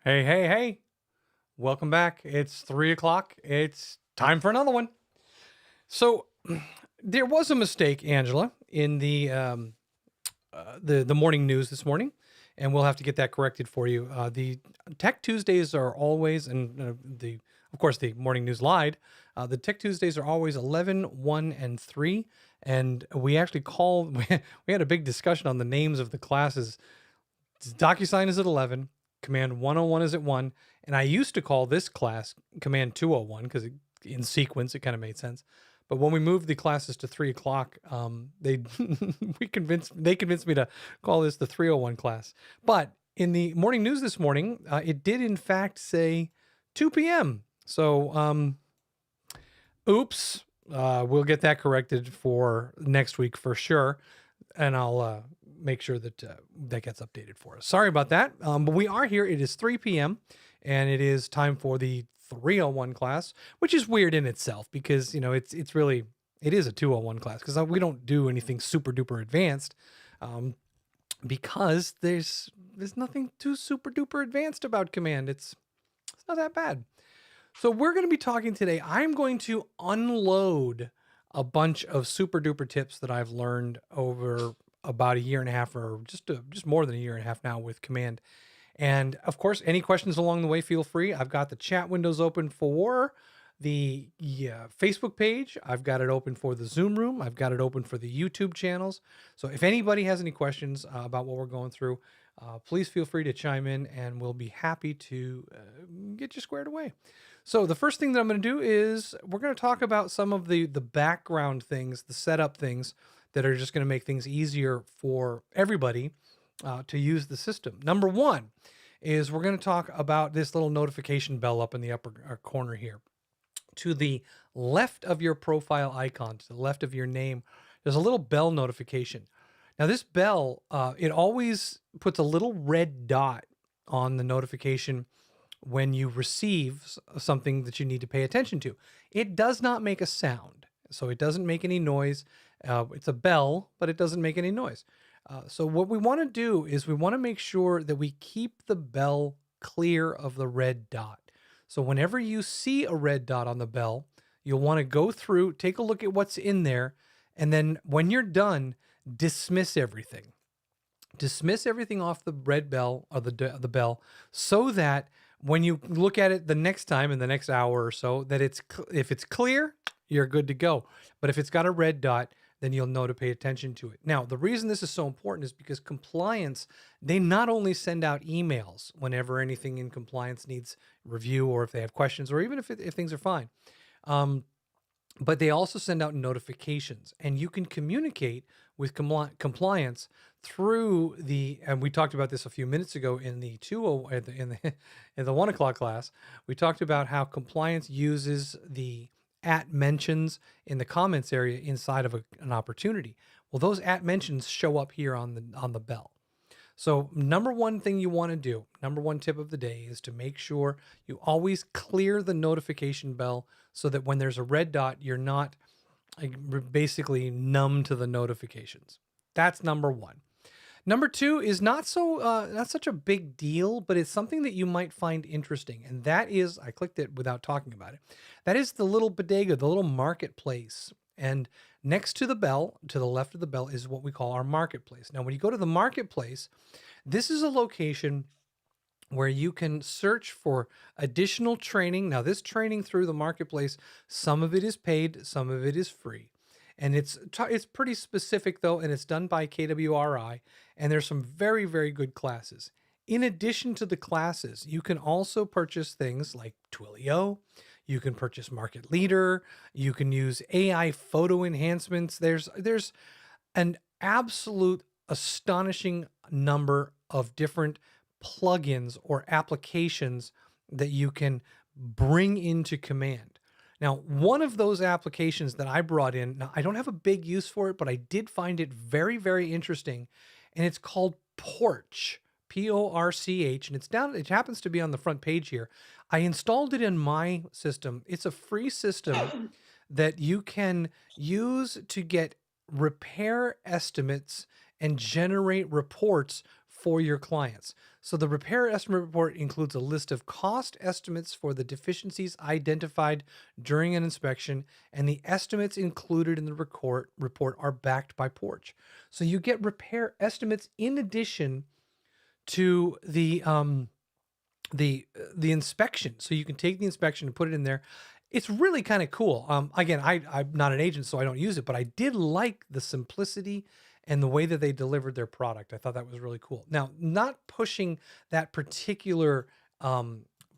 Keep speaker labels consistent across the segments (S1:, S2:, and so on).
S1: Hey, hey, hey. Welcome back. It's 3 o'clock. It's time for another one. So there was a mistake, Angela, in the morning news this morning, and we'll have to get that corrected for you. The Tech Tuesdays are always, and the of course the morning news lied. The Tech Tuesdays are always 11, 1, and 3, and we actually called. We had a big discussion on the names of the classes. DocuSign is at 11, Command 101 is at 1, and I used to call this class Command 201 because in sequence it kind of made sense. But when we moved the classes to 3 o'clock, they they convinced me to call this the 301 class. But in the morning news this morning, it did in fact say 2 p.m. So, oops. We'll get that corrected for next week for sure, and I'll make sure that that gets updated for us. Sorry about that, but we are here. It is 3 p.m. and it is time for the 301 class, which is weird in itself because it's really it is a 201 class because we don't do anything super duper advanced, because there's nothing too super duper advanced about command. It's not that bad. So we're going to be talking today. I'm going to unload a bunch of super duper tips that I've learned over about a year and a half, or just more than a year and a half now with command. And of course, any questions along the way, feel free. I've got the chat windows open for the Facebook page. I've got it open for the Zoom room. I've got it open for the YouTube channels. So if anybody has any questions about what we're going through, please feel free to chime in and we'll be happy to get you squared away. So the first thing that I'm going to do is we're going to talk about some of the background things, the setup things that are just going to make things easier for everybody to use the system. Number one is we're going to talk about this little notification bell up in the upper corner here. To the left of your profile icon, to the left of your name, there's a little bell notification. Now this bell, it always puts a little red dot on the notification when you receive something that you need to pay attention to. It does not make a sound, so it doesn't make any noise. It's a bell, but it doesn't make any noise. So what we want to do is we want to make sure that we keep the bell clear of the red dot. So whenever you see a red dot on the bell, you'll want to go through, take a look at what's in there, and then when you're done, dismiss everything. Dismiss everything off the red bell or the bell, so that when you look at it the next time in the next hour or so, that if it's clear, you're good to go. But if it's got a red dot, then you'll know to pay attention to it. Now, the reason this is so important is because compliance, they not only send out emails whenever anything in compliance needs review, or if they have questions, or even if things are fine. But they also send out notifications, and you can communicate with compliance through and we talked about this a few minutes ago in the in the 1 o'clock class. We talked about how compliance uses the @mentions in the comments area inside of an opportunity. Well, those @mentions show up here on the bell. So number one thing you want to do, number one tip of the day, is to make sure you always clear the notification bell so that when there's a red dot, you're not basically numb to the notifications. That's number one. Number two is not such a big deal, but it's something that you might find interesting. And that is, I clicked it without talking about it. That is the little bodega, the little marketplace. And next to the bell, to the left of the bell, is what we call our marketplace. Now, when you go to the marketplace, this is a location where you can search for additional training. Now, this training through the marketplace, some of it is paid, some of it is free. And it's pretty specific though, and it's done by KWRI, and there's some very, very good classes. In addition to the classes, you can also purchase things like Twilio. You can purchase Market Leader. You can use AI photo enhancements. There's an absolute astonishing number of different plugins or applications that you can bring into command. Now, one of those applications that I brought in, now I don't have a big use for it, but I did find it very, very interesting, and it's called Porch, Porch, and it happens to be on the front page here. I installed it in my system. It's a free system that you can use to get repair estimates and generate reports for your clients. So the repair estimate report includes a list of cost estimates for the deficiencies identified during an inspection, and the estimates included in the report are backed by Porch. So you get repair estimates in addition to the inspection. So you can take the inspection and put it in there. It's really kind of cool. Again, I'm not an agent, so I don't use it, but I did like the simplicity and the way that they delivered their product. I thought that was really cool. Now, not pushing that particular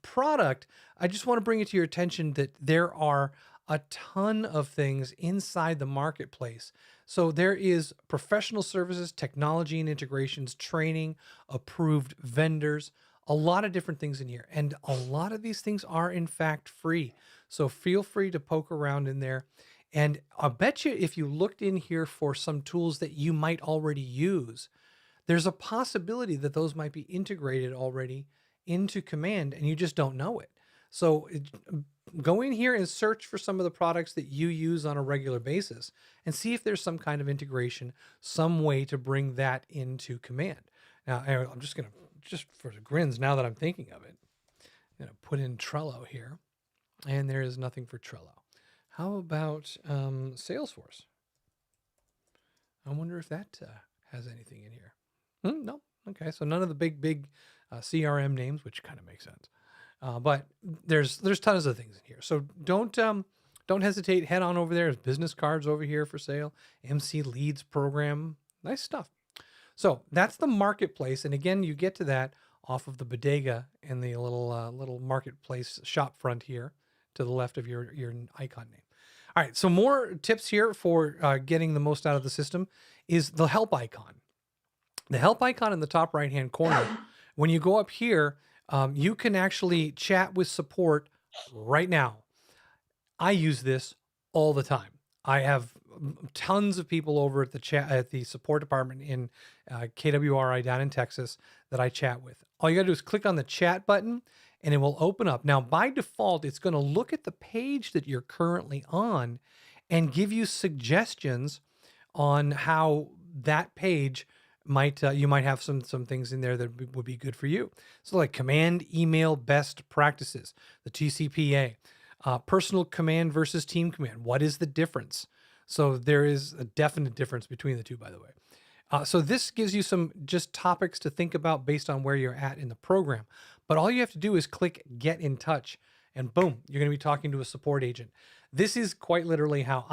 S1: product, I just want to bring it to your attention that there are a ton of things inside the marketplace. So there is professional services, technology and integrations, training, approved vendors, a lot of different things in here. And a lot of these things are in fact free. So feel free to poke around in there. And I'll bet you if you looked in here for some tools that you might already use, there's a possibility that those might be integrated already into Command and you just don't know it. So go in here and search for some of the products that you use on a regular basis and see if there's some kind of integration, some way to bring that into Command. Now, I'm just going to, just for the grins, now that I'm thinking of it, I'm going to put in Trello here, and there is nothing for Trello. How about Salesforce? I wonder if that has anything in here. No. Okay, so none of the big CRM names, which kind of makes sense. But there's tons of things in here. So don't hesitate. Head on over there. There's business cards over here for sale. MC Leads program. Nice stuff. So that's the marketplace. And again, you get to that off of the bodega and the little marketplace shop front here to the left of your icon name. All right, so more tips here for getting the most out of the system is the help icon. The help icon in the top right-hand corner, when you go up here, you can actually chat with support right now. I use this all the time. I have tons of people over at the support department in KWRI down in Texas that I chat with. All you gotta do is click on the chat button and it will open up. Now, by default, it's gonna look at the page that you're currently on and give you suggestions on how that page might, you might have some things in there that would be good for you. So like command email best practices, the TCPA, personal command versus team command. What is the difference? So there is a definite difference between the two, by the way. So this gives you some just topics to think about based on where you're at in the program. But all you have to do is click get in touch and boom, you're going to be talking to a support agent. This is quite literally how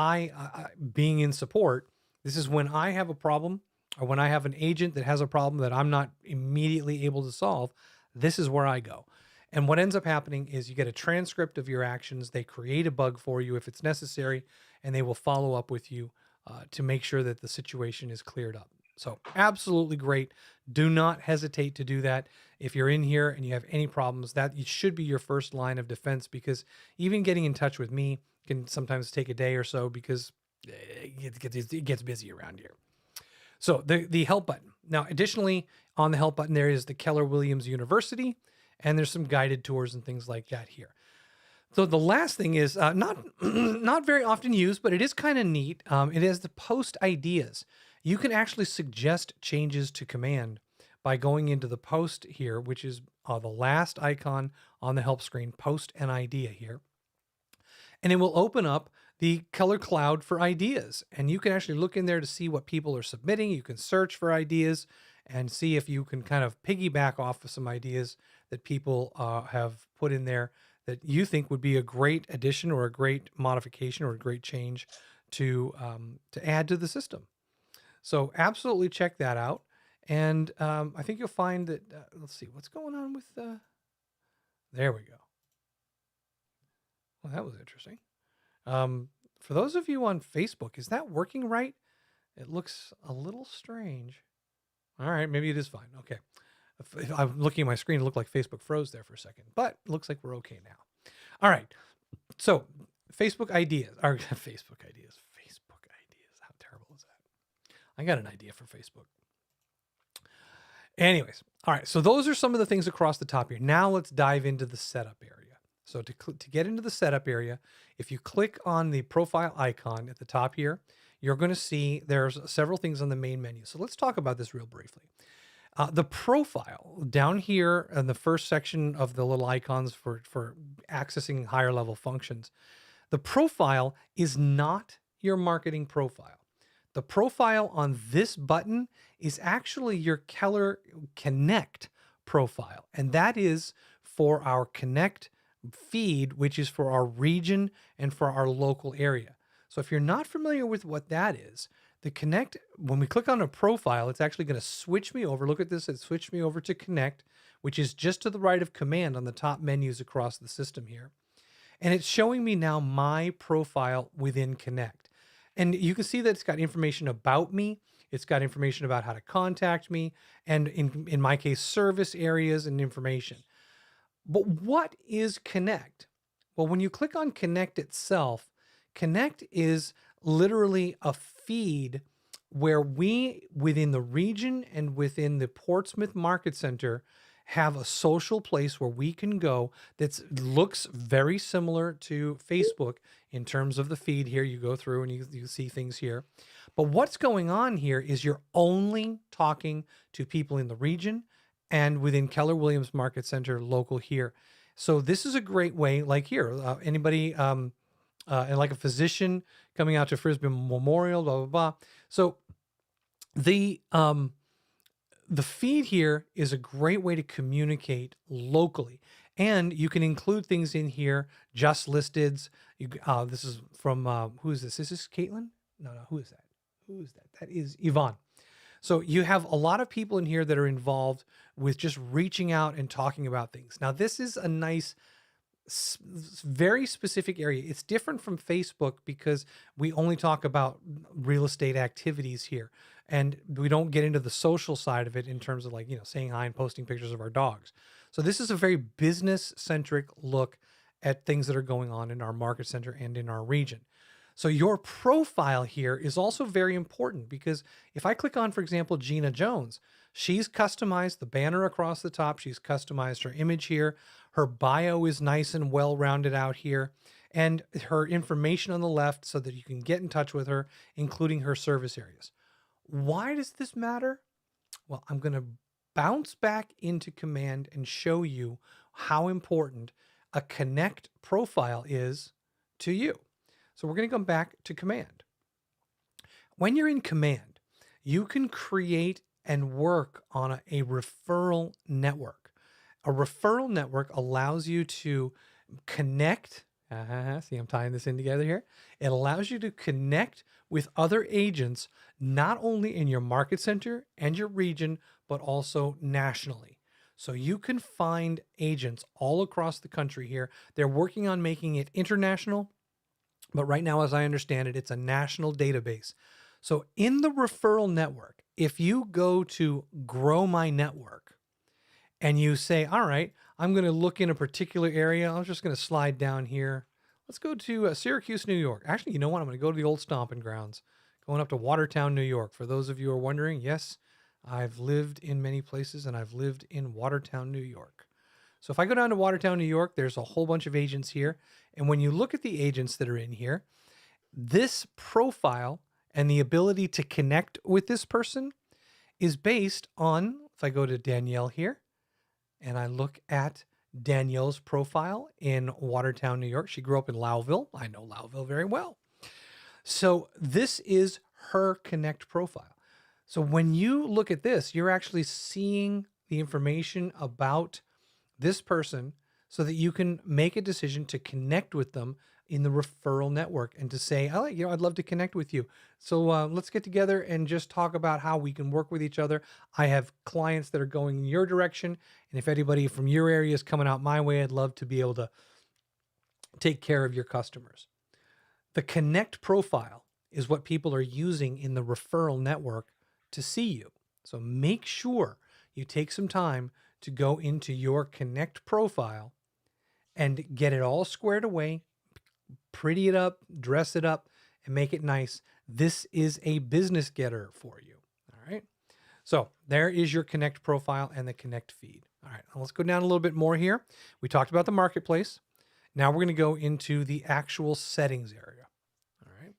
S1: being in support, this is when I have a problem or when I have an agent that has a problem that I'm not immediately able to solve, this is where I go. And what ends up happening is you get a transcript of your actions. They create a bug for you if it's necessary, and they will follow up with you to make sure that the situation is cleared up. So absolutely great. Do not hesitate to do that. If you're in here and you have any problems, that should be your first line of defense, because even getting in touch with me can sometimes take a day or so because it gets busy around here. So the help button. Now, additionally, on the help button, there is the Keller Williams University, and there's some guided tours and things like that here. So the last thing is not very often used, but it is kind of neat. It is the post ideas. You can actually suggest changes to command by going into the post here, which is the last icon on the help screen, post an idea here. And it will open up the color cloud for ideas. And you can actually look in there to see what people are submitting. You can search for ideas and see if you can kind of piggyback off of some ideas that people have put in there that you think would be a great addition or a great modification or a great change to add to the system. So absolutely check that out. And I think you'll find that, let's see, what's going on with, there we go. Well, that was interesting. For those of you on Facebook, is that working right? It looks a little strange. All right, maybe it is fine. Okay. If I'm looking at my screen, it looked like Facebook froze there for a second, but it looks like we're okay now. All right. So Facebook ideas. How terrible is that? I got an idea for Facebook. Anyways. All right. So those are some of the things across the top here. Now let's dive into the setup area. So to get into the setup area, if you click on the profile icon at the top here, you're going to see there's several things on the main menu. So let's talk about this real briefly. The profile down here in the first section of the little icons for accessing higher level functions, the profile is not your marketing profile. The profile on this button is actually your Keller Connect profile, and that is for our Connect feed, which is for our region and for our local area. So if you're not familiar with what that is, the Connect, when we click on a profile, it's actually going to switch me over. Look at this, it switched me over to Connect, which is just to the right of Command on the top menus across the system here. And it's showing me now my profile within Connect. And you can see that it's got information about me. It's got information about how to contact me, and in my case, service areas and information. But what is Connect? Well, when you click on Connect itself, Connect is literally a feed where we, within the region and within the Portsmouth Market Center, have a social place where we can go that looks very similar to Facebook in terms of the feed here. You go through and you see things here. But what's going on here is you're only talking to people in the region and within Keller Williams Market Center local here. So this is a great way, like here, anybody, and like a physician coming out to Frisbee Memorial, blah, blah, blah. So the feed here is a great way to communicate locally. And you can include things in here, just listeds. This is from, who is this? Is this Caitlin? No, who is that? Who is that? That is Yvonne. So you have a lot of people in here that are involved with just reaching out and talking about things. Now, this is a nice, very specific area. It's different from Facebook because we only talk about real estate activities here, and we don't get into the social side of it in terms of, like, saying hi and posting pictures of our dogs. So this is a very business centric look at things that are going on in our market center and in our region. So your profile here is also very important, because if I click on, for example, Gina Jones, she's customized the banner across the top. She's customized her image here. Her bio is nice and well rounded out here, and her information on the left so that you can get in touch with her, including her service areas. Why does this matter? Well, I'm going to bounce back into Command and show you how important a Connect profile is to you. So we're going to come back to Command. When you're in Command, you can create and work on a referral network. A referral network allows you to connect. See, I'm tying this in together here. It allows you to connect with other agents, not only in your market center and your region, but also nationally. So you can find agents all across the country here. They're working on making it international, but right now, as I understand it, it's a national database. So in the referral network, if you go to Grow My Network and you say, all right, I'm going to look in a particular area. I'm just going to slide down here. Let's go to Syracuse, New York. Actually, you know what? I'm going to go to the old stomping grounds, going up to Watertown, New York. For those of you who are wondering, yes, I've lived in many places, and I've lived in Watertown, New York. So if I go down to Watertown, New York, there's a whole bunch of agents here. And when you look at the agents that are in here, this profile and the ability to connect with this person is based on, if I go to Danielle here and I look at Danielle's profile in Watertown, New York. She grew up in Lowville. I know Lowville very well. So this is her Connect profile. So when you look at this, you're actually seeing the information about this person so that you can make a decision to connect with them in the referral network and to say, I'd love to connect with you. So let's get together and just talk about how we can work with each other. I have clients that are going in your direction, and if anybody from your area is coming out my way, I'd love to be able to take care of your customers. The Connect profile is what people are using in the referral network to see you. So make sure you take some time to go into your Connect profile and get it all squared away, pretty it up, dress it up, and make it nice. This is a business getter for you. All right. So there is your Connect profile and the Connect feed. All right. Let's go down a little bit more here. We talked about the marketplace. Now we're going to go into the actual settings area. All right.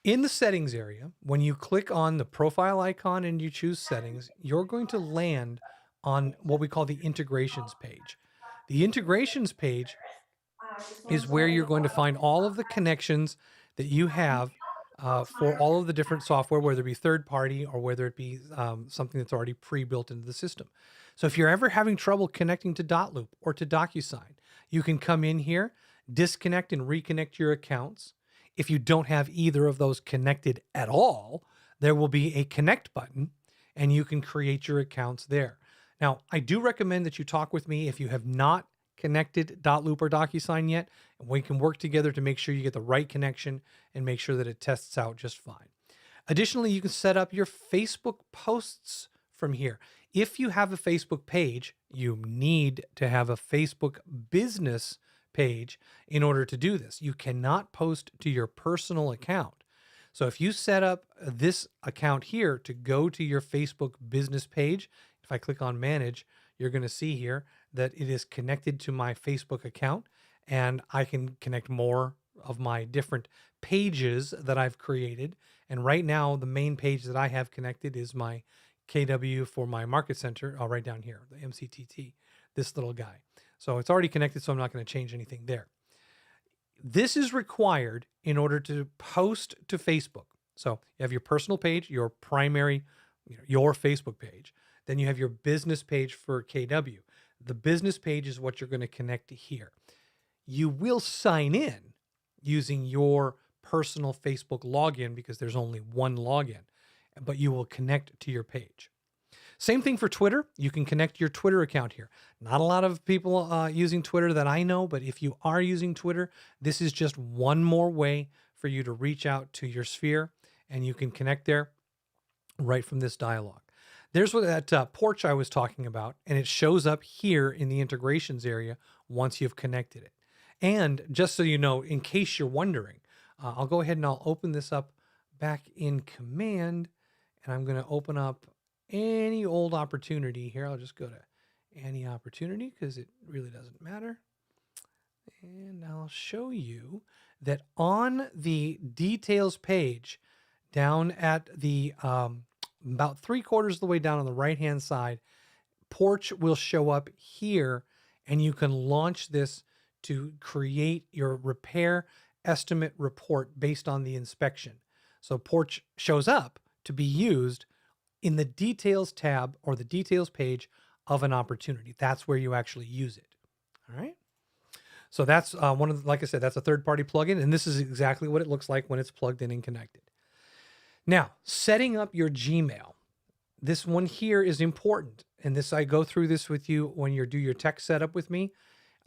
S1: In the settings area, when you click on the profile icon and you choose settings, you're going to land on what we call the integrations page. The integrations page is where you're going to find all of the connections that you have for all of the different software, whether it be third party or whether it be something that's already pre-built into the system. So if you're ever having trouble connecting to Dotloop or to DocuSign, you can come in here, disconnect and reconnect your accounts. If you don't have either of those connected at all, there will be a connect button and you can create your accounts there. Now, I do recommend that you talk with me if you have not connected Dotloop or DocuSign yet, and we can work together to make sure you get the right connection and make sure that it tests out just fine. Additionally, you can set up your Facebook posts from here. If you have a Facebook page, you need to have a Facebook business page in order to do this. You cannot post to your personal account. So if you set up this account here to go to your Facebook business page, if I click on manage, you're going to see here that it is connected to my Facebook account, and I can connect more of my different pages that I've created. And right now, the main page that I have connected is my KW for my market center, right down here, the MCTT, this little guy. So it's already connected, so I'm not going to change anything there. This is required in order to post to Facebook. So you have your personal page, your primary, your Facebook page. Then you have your business page for KW. The business page is what you're going to connect to here. You will sign in using your personal Facebook login because there's only one login, but you will connect to your page. Same thing for Twitter. You can connect your Twitter account here. Not a lot of people using Twitter that I know, but if you are using Twitter, this is just one more way for you to reach out to your sphere, and you can connect there right from this dialog. There's what that porch I was talking about, and it shows up here in the integrations area once you've connected it. And just so you know, in case you're wondering, I'll go ahead and I'll open this up back in Command, and I'm going to open up any old opportunity here. I'll just go to any opportunity because it really doesn't matter. And I'll show you that on the details page down at the about 3/4 of the way down on the right-hand side, Porch will show up here, and you can launch this to create your repair estimate report based on the inspection. So Porch shows up to be used in the details tab or the details page of an opportunity. That's where you actually use it. All right. So that's one of the, like I said, that's a third-party plugin, and this is exactly what it looks like when it's plugged in and connected. Now, setting up your Gmail. This one here is important, and this I go through this with you when you do your tech setup with me.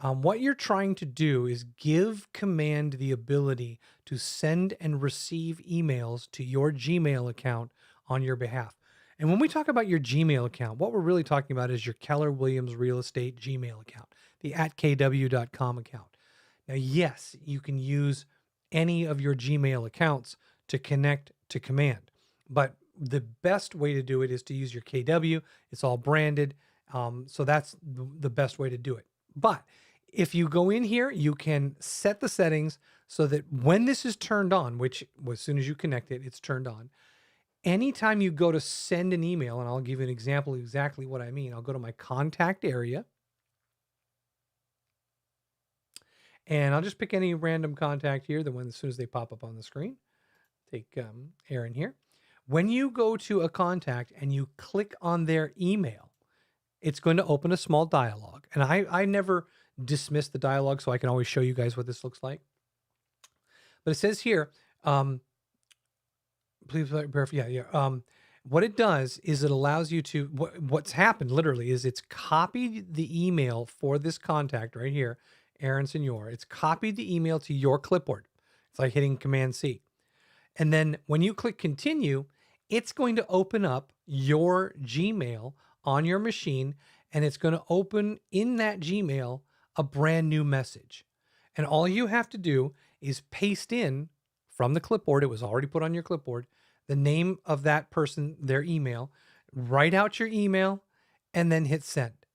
S1: What you're trying to do is give Command the ability to send and receive emails to your Gmail account on your behalf. And when we talk about your Gmail account, what we're really talking about is your Keller Williams Real Estate Gmail account, the @kw.com account. Now, yes, you can use any of your Gmail accounts to connect to Command, but the best way to do it is to use your KW. It's all branded, so that's the best way to do it. But if you go in here, you can set the settings so that when this is turned on, which as soon as you connect it, it's turned on. Anytime you go to send an email, and I'll give you an example of exactly what I mean. I'll go to my contact area, and I'll just pick any random contact here, the one as soon as they pop up on the screen. Take Aaron here. When you go to a contact and you click on their email, it's going to open a small dialog. And I never dismiss the dialog, so I can always show you guys what this looks like. But it says here, please verify. What it does is it allows you to, what's happened literally is it's copied the email for this contact right here, Aaron Senor. It's copied the email to your clipboard. It's like hitting Command C. And then when you click continue, it's going to open up your Gmail on your machine, and it's going to open in that Gmail a brand new message. And all you have to do is paste in from the clipboard, it was already put on your clipboard, the name of that person, their email, write out your email, and then hit send.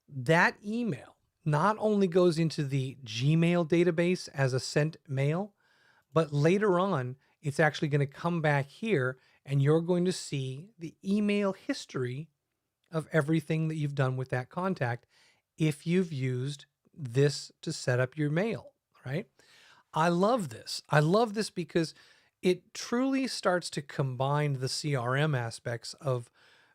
S1: That email not only goes into the Gmail database as a sent mail, but later on, it's actually going to come back here and you're going to see the email history of everything that you've done with that contact if you've used this to set up your mail, right? I love this. I love this because it truly starts to combine the CRM aspects of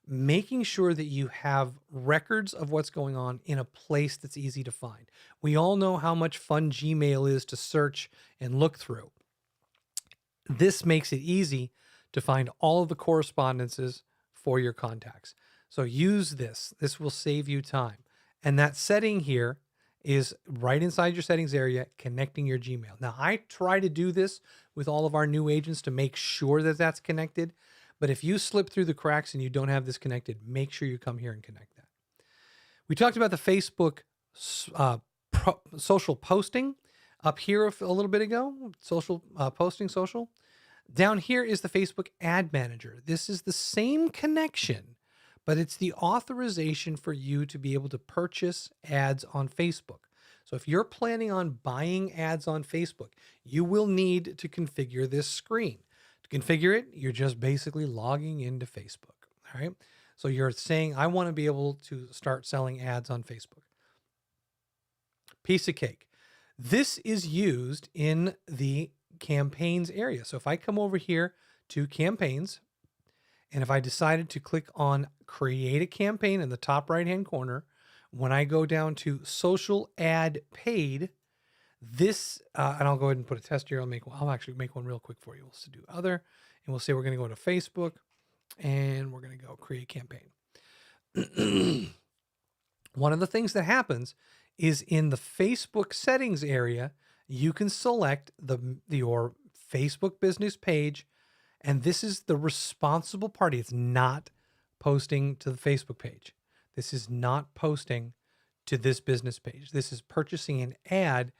S1: making sure that you have records of what's going on in a place that's easy to find. We all know how much fun Gmail is to search and look through. This makes it easy to find all of the correspondences for your contacts. So use this. This will save you time. And that setting here is right inside your settings area, connecting your Gmail. Now, I try to do this with all of our new agents to make sure that that's connected. But if you slip through the cracks and you don't have this connected, make sure you come here and connect that. We talked about the Facebook social posting up here a little bit ago, social posting social. Down here is the Facebook ad manager. This is the same connection, but it's the authorization for you to be able to purchase ads on Facebook. So if you're planning on buying ads on Facebook, you will need to configure this screen. To configure it, you're just basically logging into Facebook. All right. So you're saying, I want to be able to start selling ads on Facebook. Piece of cake. This is used in the campaigns area. So if I come over here to campaigns, and if I decided to click on create a campaign in the top right-hand corner, when I go down to social ad paid, this, and I'll go ahead and put a test here. I'll actually make one real quick for you. We'll do other, and we'll say we're going to go to Facebook, and we're going to go create campaign. One of the things that happens is in the Facebook settings area, you can select your Facebook business page, and this is the responsible party. It's not posting to the Facebook page. This is not posting to this business page. This is purchasing an ad,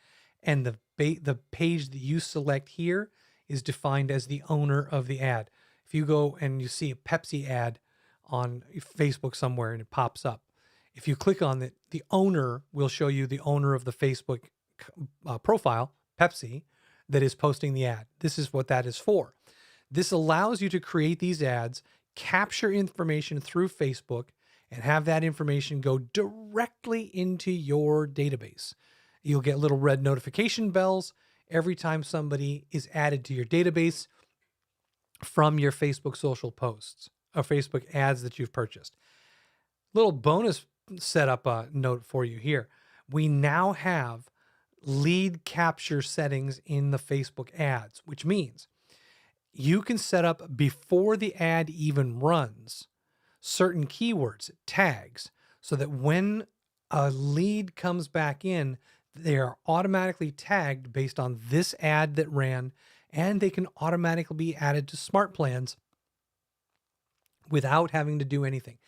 S1: and the page that you select here is defined as the owner of the ad. If you go and you see a Pepsi ad on Facebook somewhere and it pops up, if you click on it, the owner will show you the owner of the Facebook profile, Pepsi, that is posting the ad. This is what that is for. This allows you to create these ads, capture information through Facebook, and have that information go directly into your database. You'll get little red notification bells every time somebody is added to your database from your Facebook social posts or Facebook ads that you've purchased. Little bonus setup note for you here. We now have lead capture settings in the Facebook ads, which means you can set up before the ad even runs certain keywords, tags, so that when a lead comes back in, they are automatically tagged based on this ad that ran, and they can automatically be added to smart plans without having to do anything.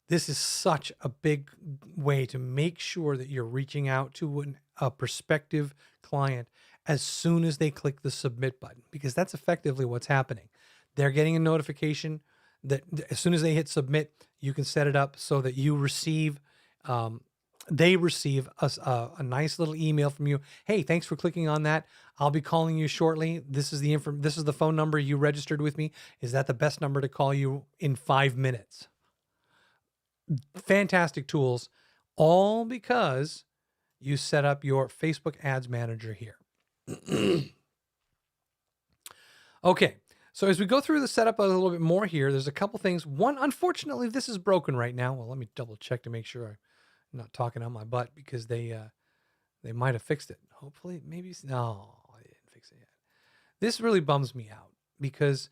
S1: This is such a big way to make sure that you're reaching out to a prospective client as soon as they click the submit button, because that's effectively what's happening. They're getting a notification that as soon as they hit submit, you can set it up so that you receive, they receive a nice little email from you. Hey, thanks for clicking on that. I'll be calling you shortly. This is the phone number you registered with me. Is that the best number to call you in 5 minutes? Fantastic tools, all because you set up your Facebook ads manager here. Okay. So as we go through the setup a little bit more here, there's a couple things. One, unfortunately, this is broken right now. Well, let me double check to make sure I'm not talking on my butt, because they might have fixed it. Hopefully, maybe. No, they didn't fix it yet. This really bums me out because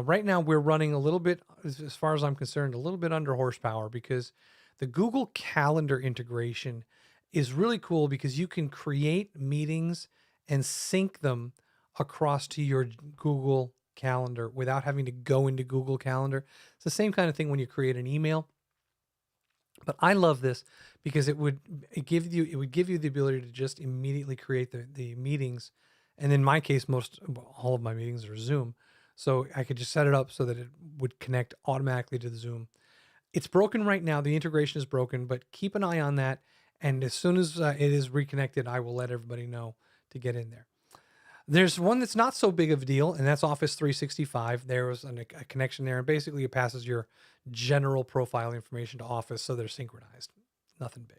S1: right now we're running a little bit, as far as I'm concerned, a little bit under horsepower, because the Google Calendar integration is really cool because you can create meetings and sync them across to your Google Calendar without having to go into Google Calendar. It's the same kind of thing when you create an email. But I love this because it would give you the ability to just immediately create the meetings. And in my case, all of my meetings are Zoom. So I could just set it up so that it would connect automatically to the Zoom. It's broken right now. The integration is broken, but keep an eye on that. And as soon as it is reconnected, I will let everybody know to get in there. There's one that's not so big of a deal, and that's Office 365. There was a connection there, and basically it passes your general profile information to Office, so they're synchronized. Nothing big.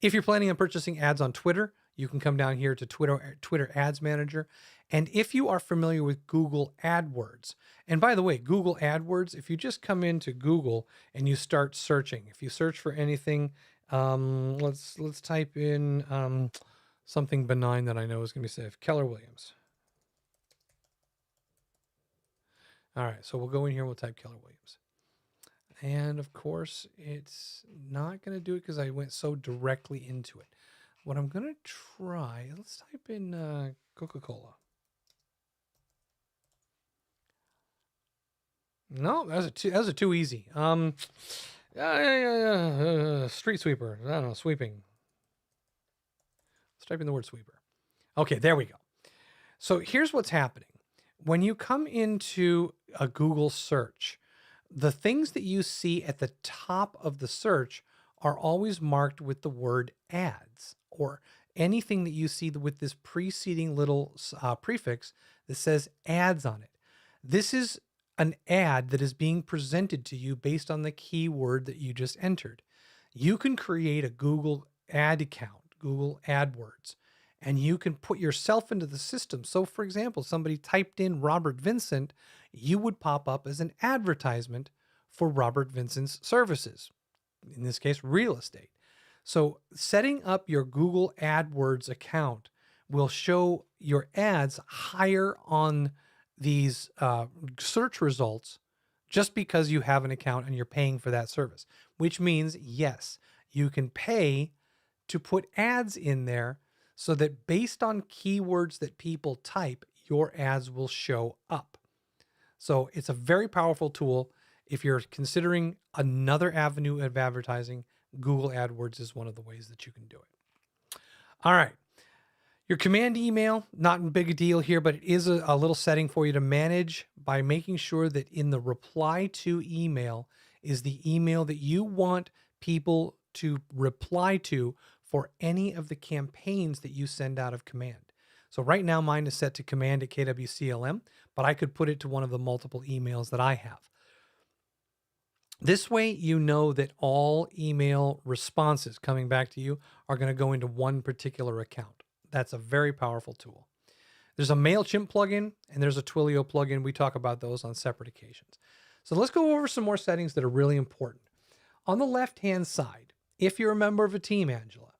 S1: If you're planning on purchasing ads on Twitter, you can come down here to Twitter Ads Manager. And if you are familiar with Google AdWords, and by the way, Google AdWords, if you just come into Google and you start searching, if you search for anything, let's type in something benign that I know is going to be safe. Keller Williams. All right, so we'll go in here, we'll type Keller Williams. And of course, it's not going to do it because I went so directly into it. What I'm going to try, let's type in Coca-Cola. No, that was too easy. Street sweeper. I don't know, sweeping. Let's type in the word sweeper. Okay, there we go. So here's what's happening. When you come into a Google search, the things that you see at the top of the search are always marked with the word ads, or anything that you see with this preceding little prefix that says ads on it. This is an ad that is being presented to you based on the keyword that you just entered. You can create a Google ad account, Google AdWords, and you can put yourself into the system. So for example, somebody typed in Robert Vincent, you would pop up as an advertisement for Robert Vincent's services, in this case, real estate. So setting up your Google AdWords account will show your ads higher on these search results just because you have an account and you're paying for that service, which means, yes, you can pay to put ads in there so that based on keywords that people type, your ads will show up. So it's a very powerful tool. If you're considering another avenue of advertising, Google AdWords is one of the ways that you can do it. All right. Your command email, not a big deal here, but it is a little setting for you to manage by making sure that in the reply to email is the email that you want people to reply to for any of the campaigns that you send out of command. So right now mine is set to command@kwclm, but I could put it to one of the multiple emails that I have. This way, you know that all email responses coming back to you are going to go into one particular account. That's a very powerful tool. There's a MailChimp plugin and there's a Twilio plugin. We talk about those on separate occasions. So let's go over some more settings that are really important. On the left-hand side, if you're a member of a team, Angela,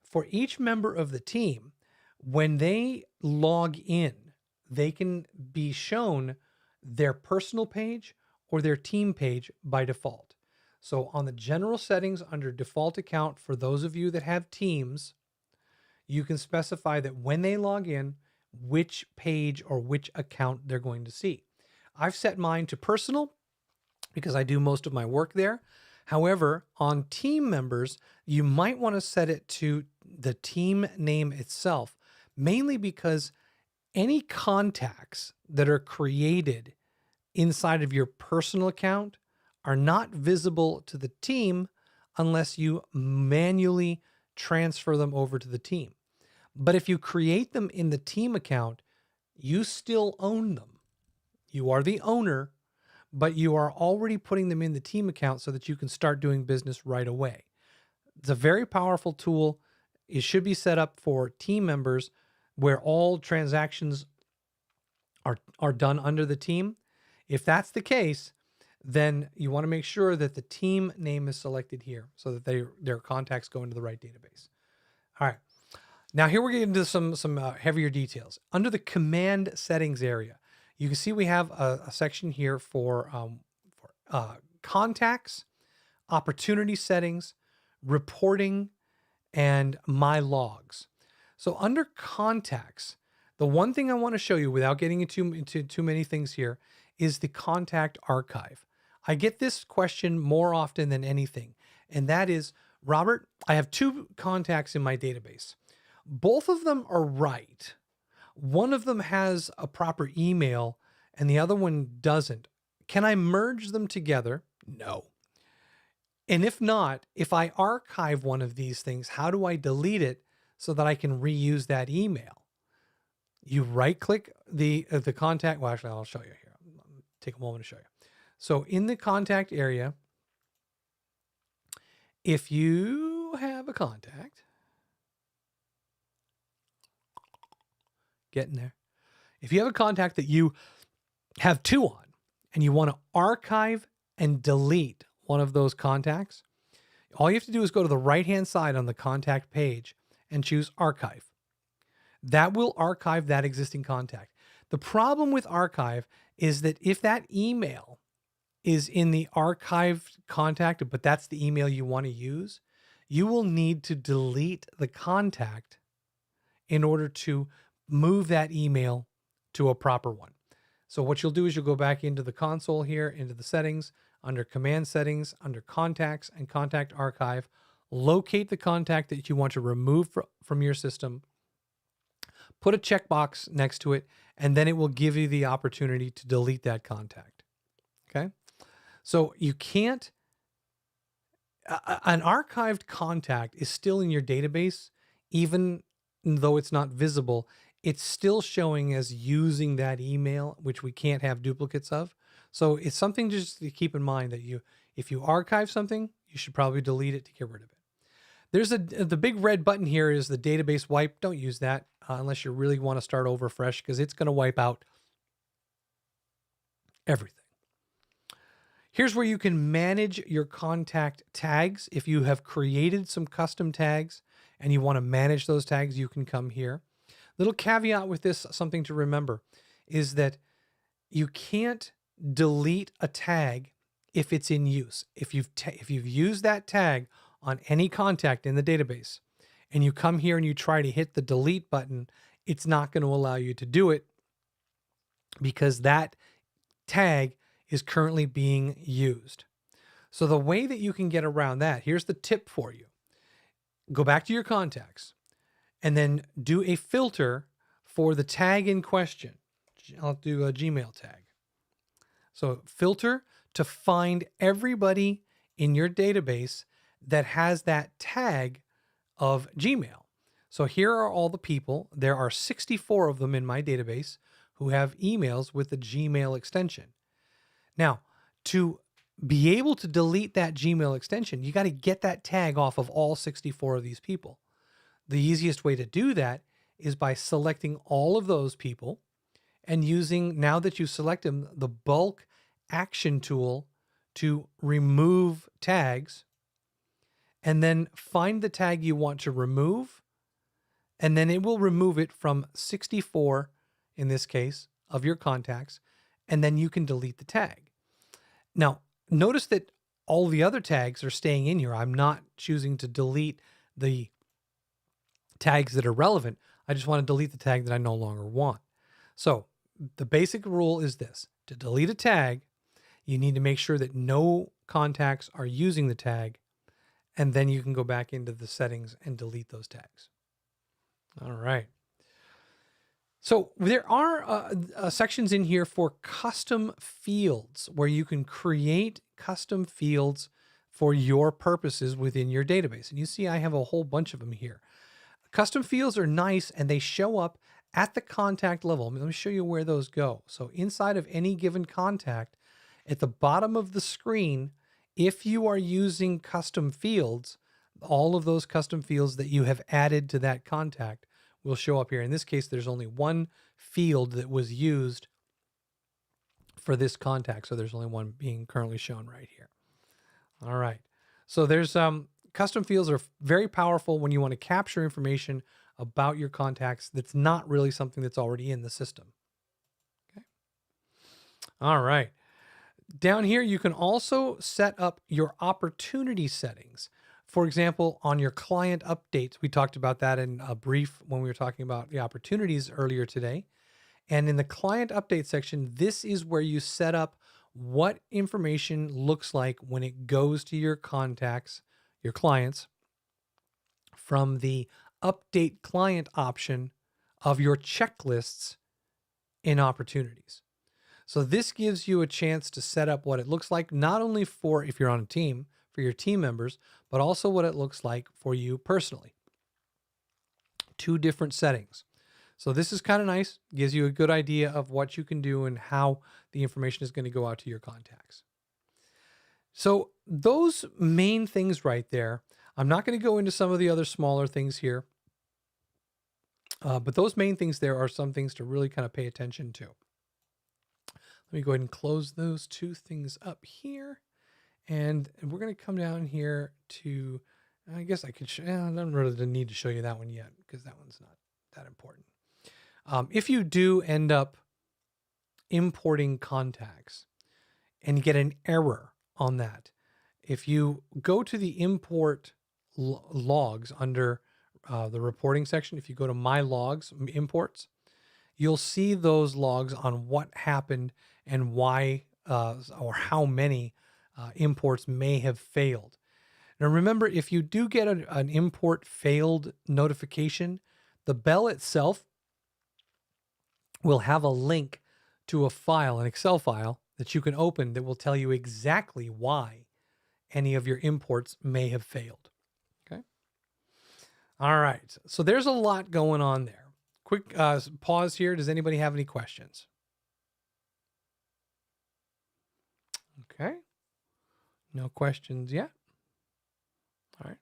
S1: for each member of the team, when they log in, they can be shown their personal page or their team page by default. So on the general settings under default account, for those of you that have teams, you can specify that when they log in, which page or which account they're going to see. I've set mine to personal because I do most of my work there. However, on team members, you might want to set it to the team name itself, mainly because any contacts that are created inside of your personal account are not visible to the team unless you manually transfer them over to the team. But if you create them in the team account, you still own them. You are the owner, but you are already putting them in the team account so that you can start doing business right away. It's a very powerful tool. It should be set up for team members where all transactions are done under the team. If that's the case, then you want to make sure that the team name is selected here so that their contacts go into the right database. All right. Now here we're getting into some heavier details. Under the command settings area, you can see we have a section here for contacts, opportunity settings, reporting, and my logs. So under contacts, the one thing I want to show you without getting into too many things here is the contact archive. I get this question more often than anything, and that is, Robert, I have 2 contacts in my database. Both of them are right. One of them has a proper email and the other one doesn't. Can I merge them together? No. And if not, if I archive one of these things, how do I delete it so that I can reuse that email? you right click the contact. Well, actually, I'll show you here. Take a moment to show you. So in the contact area, if you have a contact, getting there. If you have a contact that you have two on and you want to archive and delete one of those contacts, all you have to do is go to the right-hand side on the contact page and choose archive. That will archive that existing contact. The problem with archive is that if that email is in the archived contact, but that's the email you want to use, you will need to delete the contact in order to move that email to a proper one. So what you'll do is you'll go back into the console here, into the settings, under command settings, under contacts and contact archive, locate the contact that you want to remove from your system, put a checkbox next to it, and then it will give you the opportunity to delete that contact. Okay. So you can't, an archived contact is still in your database, even though it's not visible. It's still showing as using that email, which we can't have duplicates of. So it's something just to keep in mind that if you archive something, you should probably delete it to get rid of it. There's the big red button here is the database wipe. Don't use that unless you really want to start over fresh, because it's going to wipe out everything. Here's where you can manage your contact tags. If you have created some custom tags and you want to manage those tags, you can come here. Little caveat with this, something to remember, is that you can't delete a tag if it's in use. If you've used that tag on any contact in the database and you come here and you try to hit the delete button, it's not going to allow you to do it because that tag is currently being used. So the way that you can get around that, here's the tip for you. Go back to your contacts and then do a filter for the tag in question. I'll do a Gmail tag. So filter to find everybody in your database that has that tag of Gmail. So here are all the people. There are 64 of them in my database who have emails with the Gmail extension. Now, to be able to delete that Gmail extension, you got to get that tag off of all 64 of these people. The easiest way to do that is by selecting all of those people and using, now that you select them, the bulk action tool to remove tags, and then find the tag you want to remove, and then it will remove it from 64, in this case, of your contacts, and then you can delete the tag. Now, notice that all the other tags are staying in here. I'm not choosing to delete the tags that are relevant. I just want to delete the tag that I no longer want. So the basic rule is this: to delete a tag, you need to make sure that no contacts are using the tag, and then you can go back into the settings and delete those tags. All right. So there are sections in here for custom fields where you can create custom fields for your purposes within your database. And you see I have a whole bunch of them here. Custom fields are nice and they show up at the contact level. Let me show you where those go. So inside of any given contact, at the bottom of the screen, if you are using custom fields, all of those custom fields that you have added to that contact will show up here. In this case, there's only one field that was used for this contact. So there's only one being currently shown right here. All right. So there's custom fields are very powerful when you want to capture information about your contacts that's not really something that's already in the system. Okay. All right. Down here, you can also set up your opportunity settings. For example, on your client updates, we talked about that in a brief when we were talking about the opportunities earlier today. And in the client update section, this is where you set up what information looks like when it goes to your contacts, your clients, from the update client option of your checklists in opportunities. So this gives you a chance to set up what it looks like, not only for if you're on a team, for your team members, but also what it looks like for you personally. Two different settings. So this is kind of nice, gives you a good idea of what you can do and how the information is going to go out to your contacts. So those main things right there, I'm not going to go into some of the other smaller things here, but those main things there are some things to really kind of pay attention to. Let me go ahead and close those two things up here. And we're going to come down here to, I guess I could show, I don't really need to show you that one yet because that one's not that important. If you do end up importing contacts and you get an error on that, if you go to the import logs under the reporting section, if you go to my logs imports, you'll see those logs on what happened and why or how many imports may have failed. Now remember, if you do get an import failed notification, the bell itself will have a link to a file, an Excel file that you can open that will tell you exactly why any of your imports may have failed. Okay. All right. So there's a lot going on there. Quick pause here. Does anybody have any questions? Okay. No questions yet. All right.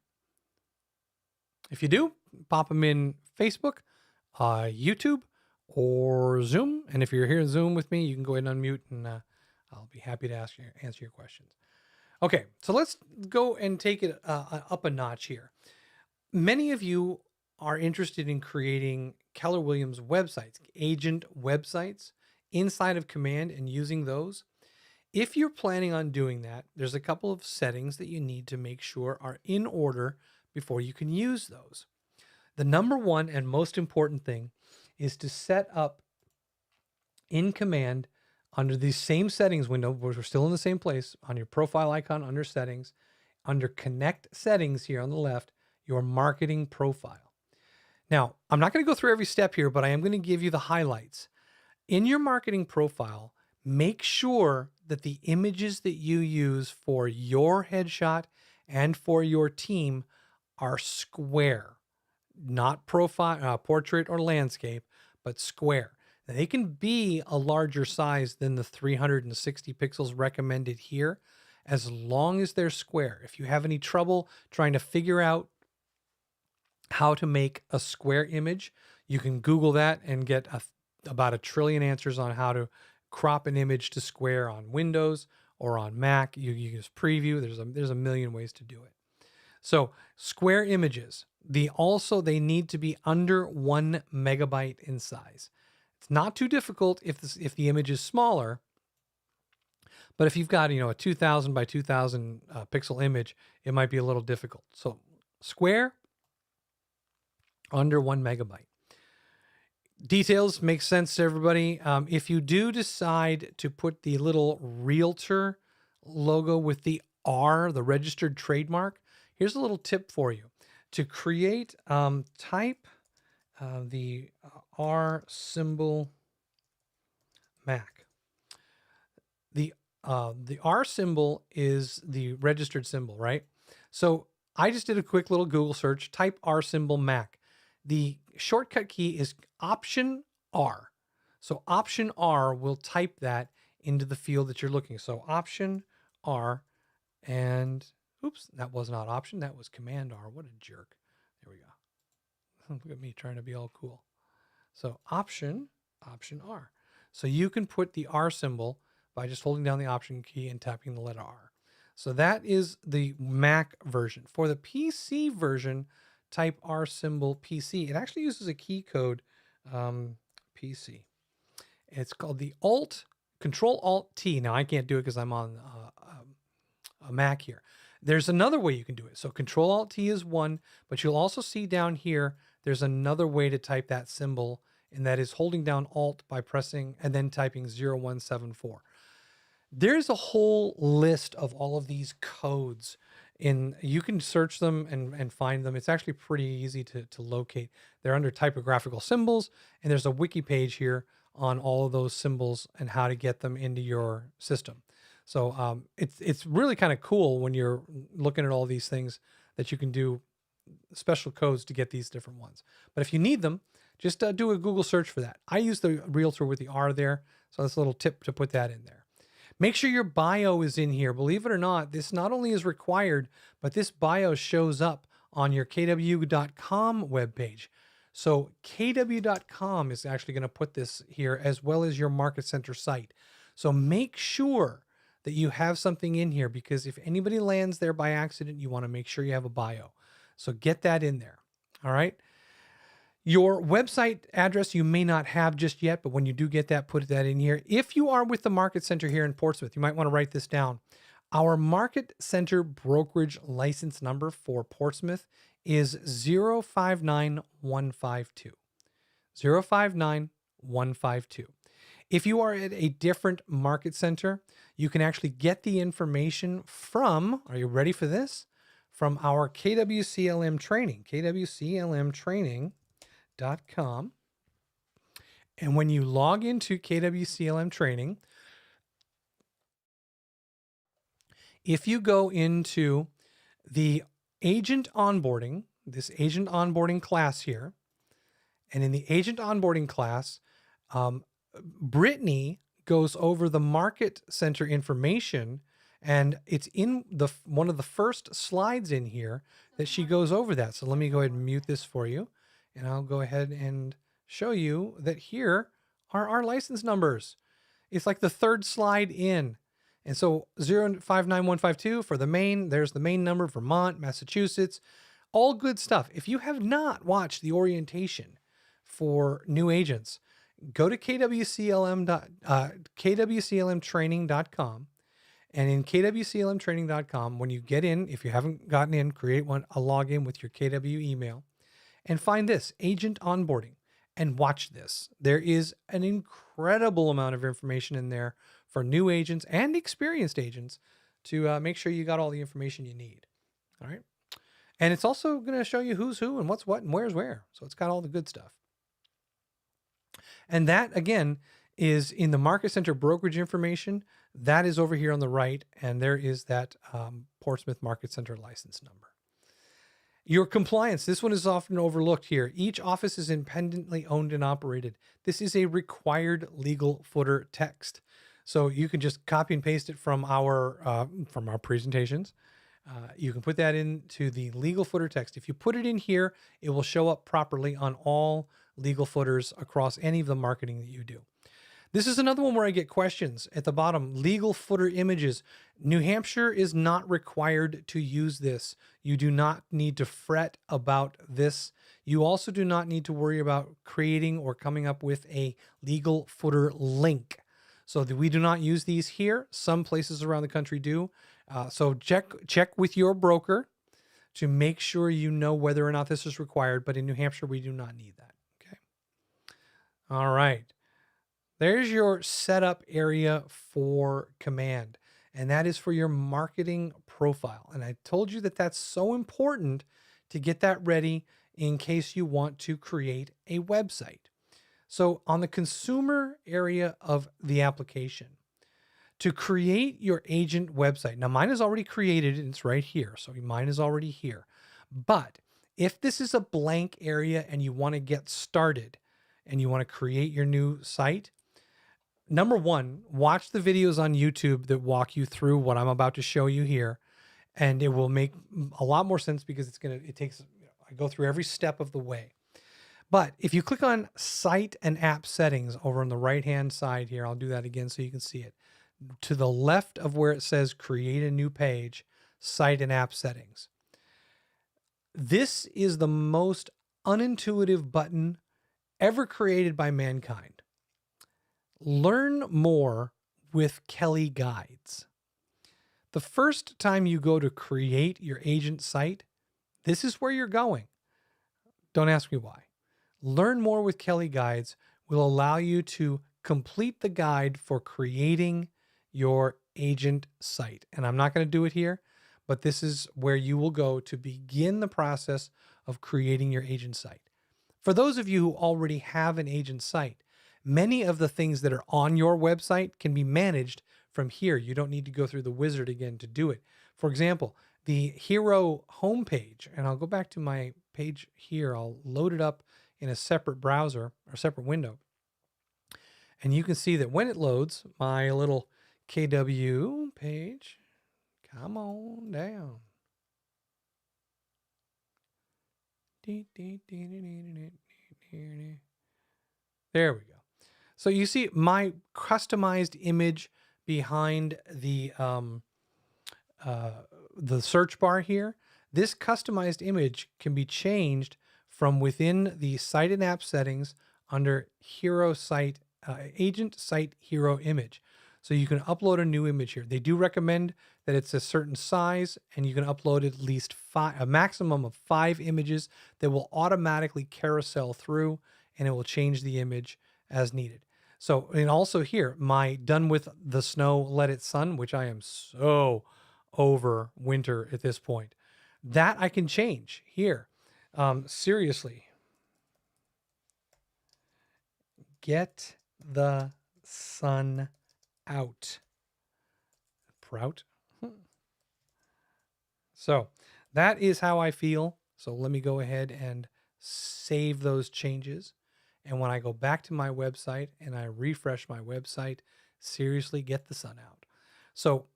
S1: If you do, pop them in Facebook, YouTube, or Zoom. And if you're here in Zoom with me, you can go ahead and unmute and I'll be happy to answer your questions. Okay, so let's go and take it up a notch here. Many of you are interested in creating Keller Williams websites, agent websites inside of Command and using those. If you're planning on doing that, there's a couple of settings that you need to make sure are in order before you can use those. The number one and most important thing is to set up in Command under the same settings window, we're still in the same place, on your profile icon under settings, under connect settings here on the left, your marketing profile. Now, I'm not going to go through every step here, but I am going to give you the highlights. In your marketing profile, make sure that the images that you use for your headshot and for your team are square, not profile, portrait or landscape, but square. They can be a larger size than the 360 pixels recommended here, as long as they're square. If you have any trouble trying to figure out how to make a square image, you can Google that and get about 1 trillion answers on how to crop an image to square on Windows or on Mac. You use preview. There's a million ways to do it. So square images, they need to be under 1 megabyte in size. It's not too difficult if the image is smaller, but if you've got a 2000 by 2000 pixel image, it might be a little difficult. So square, under 1 megabyte. Details make sense to everybody. If you do decide to put the little realtor logo with the R, the registered trademark, here's a little tip for you. To create, type the R symbol Mac. The R symbol is the registered symbol, right? So I just did a quick little Google search, type R symbol Mac. The shortcut key is Option R. So Option R will type that into the field that you're looking. So Option R, and oops, that was not Option, that was Command R. What a jerk. There we go. Look at me trying to be all cool. So Option R. So you can put the R symbol by just holding down the Option key and tapping the letter R. So that is the Mac version. For the PC version, type R symbol PC. It actually uses a key code, PC. It's called the Control-Alt-T. Now I can't do it because I'm on a Mac here. There's another way you can do it. So Control-Alt-T is one, but you'll also see down here, there's another way to type that symbol, and that is holding down Alt by pressing and then typing 0174. There's a whole list of all of these codes, and you can search them and find them. It's actually pretty easy to locate. They're under typographical symbols, and there's a wiki page here on all of those symbols and how to get them into your system. So it's really kind of cool when you're looking at all these things that you can do special codes to get these different ones. But if you need them, Just do a Google search for that. I use the realtor with the R there. So that's a little tip to put that in there. Make sure your bio is in here. Believe it or not, this not only is required, but this bio shows up on your kw.com webpage. So kw.com is actually going to put this here as well as your Market Center site. So make sure that you have something in here, because if anybody lands there by accident, you want to make sure you have a bio. So get that in there. All right. Your website address you may not have just yet, but when you do get that, put that in here. If you are with the Market Center here in Portsmouth, you might want to write this down. Our Market Center brokerage license number for Portsmouth is 059152. 059152. If you are at a different Market Center, you can actually get the information from, are you ready for this? From our KWCLM training, kwclmtraining.com. And when you log into KWCLM training, if you go into the agent onboarding, this agent onboarding class here, and in the agent onboarding class, Brittany goes over the Market Center information, and it's in the one of the first slides in here that she goes over that. So let me go ahead and mute this for you, and I'll go ahead and show you that here are our license numbers. It's like the third slide in. And so 059152 for the Maine, there's the Maine number, Vermont, Massachusetts, all good stuff. If you have not watched the orientation for new agents, go to kwclmtraining.com, and in kwclmtraining.com, when you get in, if you haven't gotten in, create a login with your KW email and find this agent onboarding and watch this. There is an incredible amount of information in there for new agents and experienced agents to make sure you got all the information you need. All right. And it's also going to show you who's who and what's what and where's where. So it's got all the good stuff. And that, again, is in the Market Center brokerage information. That is over here on the right. And there is that Portsmouth Market Center license number. Your compliance. This one is often overlooked here. Each office is independently owned and operated. This is a required legal footer text. So you can just copy and paste it from our presentations. You can put that into the legal footer text. If you put it in here, it will show up properly on all legal footers across any of the marketing that you do. This is another one where I get questions at the bottom. Legal footer images. New Hampshire is not required to use this. You do not need to fret about this. You also do not need to worry about creating or coming up with a legal footer link. So we do not use these here. Some places around the country do. So check with your broker to make sure you know whether or not this is required. But in New Hampshire, we do not need that. Okay. All right. There's your setup area for Command. And that is for your marketing profile. And I told you that that's so important to get that ready in case you want to create a website. So on the consumer area of the application, to create your agent website, now mine is already created and it's right here. So mine is already here. But if this is a blank area and you want to get started and you want to create your new site, number one, watch the videos on YouTube that walk you through what I'm about to show you here. And it will make a lot more sense because I go through every step of the way. But if you click on Site and App Settings over on the right-hand side here, I'll do that again so you can see it. To the left of where it says Create a New Page, Site and App Settings. This is the most unintuitive button ever created by mankind. Learn more with Kelly Guides. The first time you go to create your agent site, this is where you're going. Don't ask me why. Learn more with Kelly Guides will allow you to complete the guide for creating your agent site. And I'm not going to do it here, but this is where you will go to begin the process of creating your agent site. For those of you who already have an agent site, many of the things that are on your website can be managed from here. You don't need to go through the wizard again to do it. For example, the hero homepage, and I'll go back to my page here. I'll load it up in a separate browser or separate window. And you can see that when it loads, my little KW page, come on down. There we go. So you see my customized image behind the search bar here. This customized image can be changed from within the site and app settings under hero site, agent site hero image. So you can upload a new image here. They do recommend that it's a certain size, and you can upload at least a maximum of 5 images that will automatically carousel through, and it will change the image as needed. So, and also here, my done with the snow, let it sun, which I am so over winter at this point. That I can change here. Seriously. Get the sun out. Prout. So that is how I feel. So let me go ahead and save those changes. And when I go back to my website and I refresh my website, seriously, get the sun out. So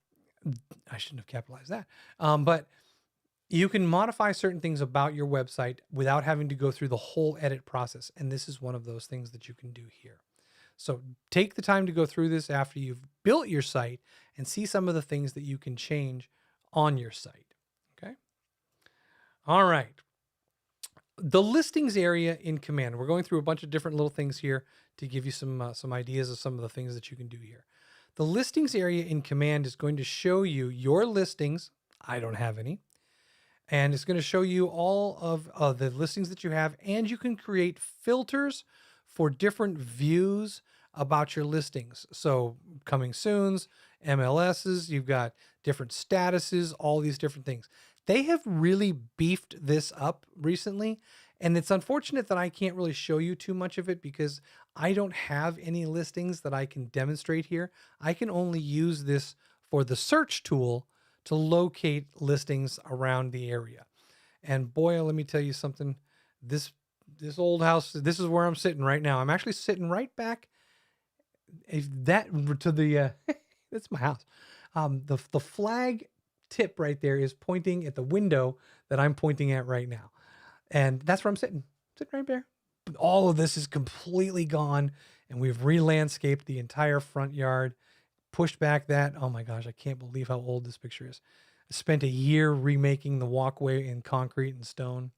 S1: I shouldn't have capitalized that. But you can modify certain things about your website without having to go through the whole edit process. And this is one of those things that you can do here. So take the time to go through this after you've built your site and see some of the things that you can change on your site. Okay. All right. The listings area in Command. We're going through a bunch of different little things here to give you some ideas of some of the things that you can do here. The listings area in Command is going to show you your listings. I don't have any. And it's going to show you all of the listings that you have, and you can create filters for different views about your listings. So coming soons, MLSs, you've got different statuses, all these different things. They have really beefed this up recently, and it's unfortunate that I can't really show you too much of it because I don't have any listings that I can demonstrate here. I can only use this for the search tool to locate listings around the area. And boy, let me tell you something. This old house, this is where I'm sitting right now. I'm actually sitting right back that's my house. The flag tip right there is pointing at the window that I'm pointing at right now. And that's where I'm sitting right there. But all of this is completely gone, and we've re-landscaped the entire front yard, pushed back that. Oh my gosh, I can't believe how old this picture is. I spent a year remaking the walkway in concrete and stone.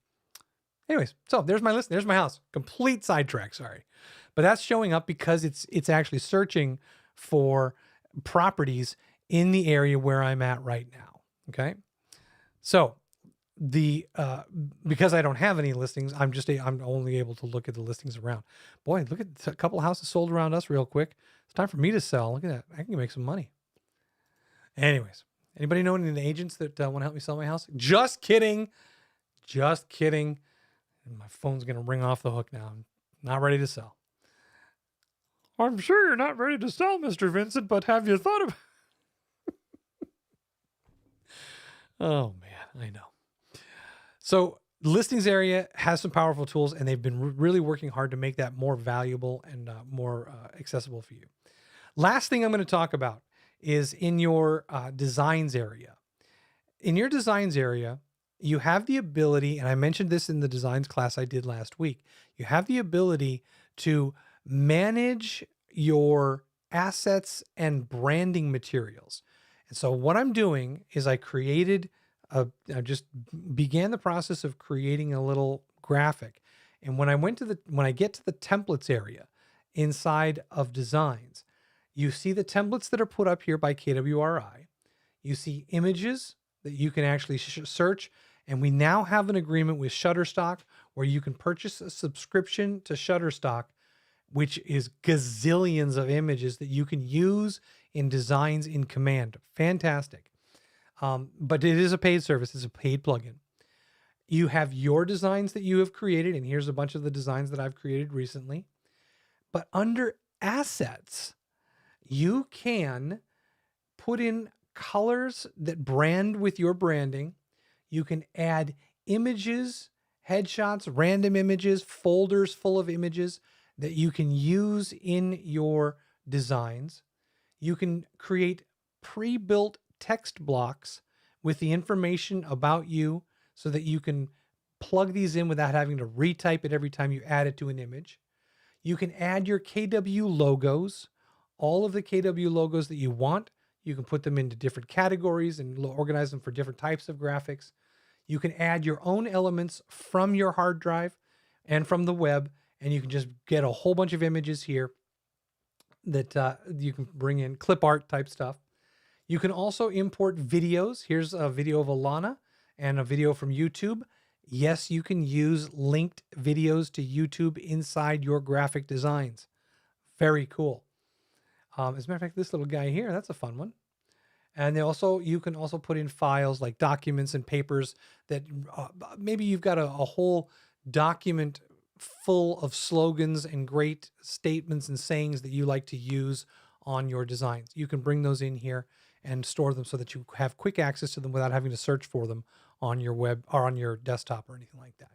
S1: Anyways, so there's my list. There's my house. Complete sidetrack, sorry. But that's showing up because it's actually searching for properties in the area where I'm at right now. Okay. So because I don't have any listings, I'm only able to look at the listings around. Boy, look at a couple of houses sold around us real quick. It's time for me to sell. Look at that. I can make some money. Anyways, anybody know any agents that want to help me sell my house? Just kidding. Just kidding. And my phone's going to ring off the hook now. I'm not ready to sell. I'm sure you're not ready to sell, Mr. Vincent, but have you thought about... Oh, man, I know. So the listings area has some powerful tools, and they've been really working hard to make that more valuable and more accessible for you. Last thing I'm going to talk about is in your designs area. In your designs area, you have the ability, and I mentioned this in the designs class I did last week, you have the ability to manage your assets and branding materials. And so what I'm doing is I just began the process of creating a little graphic. And when I get to the templates area inside of designs, you see the templates that are put up here by KWRI. You see images that you can actually search. And we now have an agreement with Shutterstock where you can purchase a subscription to Shutterstock, which is gazillions of images that you can use in designs in Command. Fantastic. But it is a paid service. It's a paid plugin. You have your designs that you have created, and here's a bunch of the designs that I've created recently. But under assets, you can put in colors that brand with your branding. You can add images headshots, random images, folders full of images that you can use in your designs. You can create pre-built text blocks with the information about you so that you can plug these in without having to retype it every time you add it to an image. You can add your KW logos, all of the KW logos that you want. You can put them into different categories and organize them for different types of graphics. You can add your own elements from your hard drive and from the web, and you can just get a whole bunch of images here that you can bring in, clip art type stuff. You can also import videos. Here's a video of Alana and a video from YouTube. Yes, you can use linked videos to YouTube inside your graphic designs. Very cool. As a matter of fact, this little guy here, that's a fun one. And you can also put in files like documents and papers that maybe you've got a whole document full of slogans and great statements and sayings that you like to use on your designs. You can bring those in here and store them so that you have quick access to them without having to search for them on your web or on your desktop or anything like that.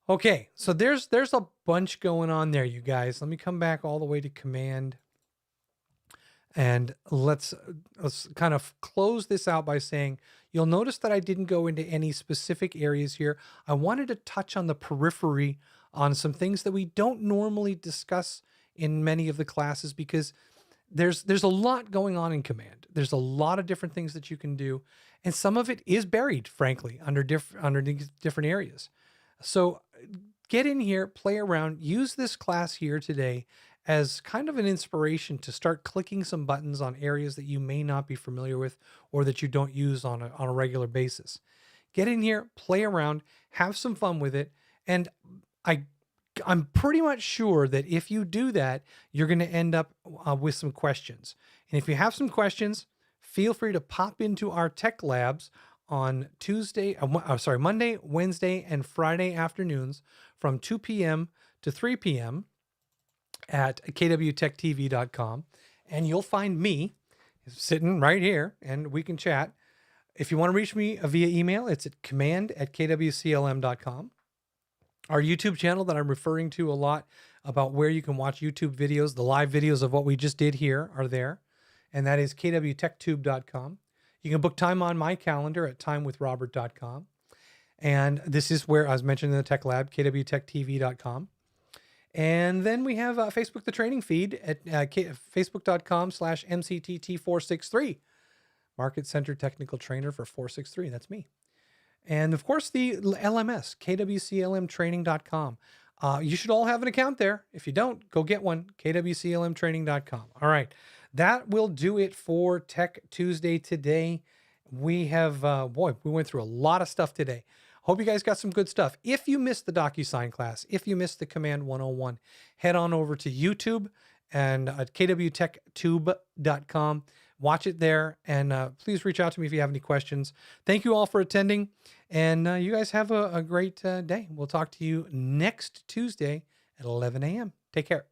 S1: Okay, so there's a bunch going on there, you guys. Let me come back all the way to Command. And let's kind of close this out by saying, you'll notice that I didn't go into any specific areas here. I wanted to touch on the periphery on some things that we don't normally discuss in many of the classes because there's a lot going on in Command. There's a lot of different things that you can do. And some of it is buried, frankly, underneath different areas. So get in here, play around, use this class here today as kind of an inspiration to start clicking some buttons on areas that you may not be familiar with or that you don't use on a regular basis. Get in here, play around, have some fun with it. And I'm pretty much sure that if you do that, you're going to end up with some questions. And if you have some questions, feel free to pop into our tech labs on Monday, Wednesday, and Friday afternoons from 2 p.m. to 3 p.m. at kwtechtv.com. And you'll find me sitting right here and we can chat. If you want to reach me via email, it's at command@kwclm.com. Our YouTube channel that I'm referring to a lot about where you can watch YouTube videos, the live videos of what we just did here are there. And that is kwtechtube.com. You can book time on my calendar at timewithrobert.com. And this is where, as mentioned in the Tech Lab, kwtechtv.com. And then we have Facebook, the training feed at facebook.com/MCTT463. Market Center Technical Trainer for 463. That's me. And of course, the LMS, kwclmtraining.com. You should all have an account there. If you don't, go get one, kwclmtraining.com. All right. That will do it for Tech Tuesday today. We have, we went through a lot of stuff today. Hope you guys got some good stuff. If you missed the DocuSign class, if you missed the Command 101, head on over to YouTube and at kwtechtube.com. Watch it there, and please reach out to me if you have any questions. Thank you all for attending, and you guys have a great day. We'll talk to you next Tuesday at 11 a.m. Take care.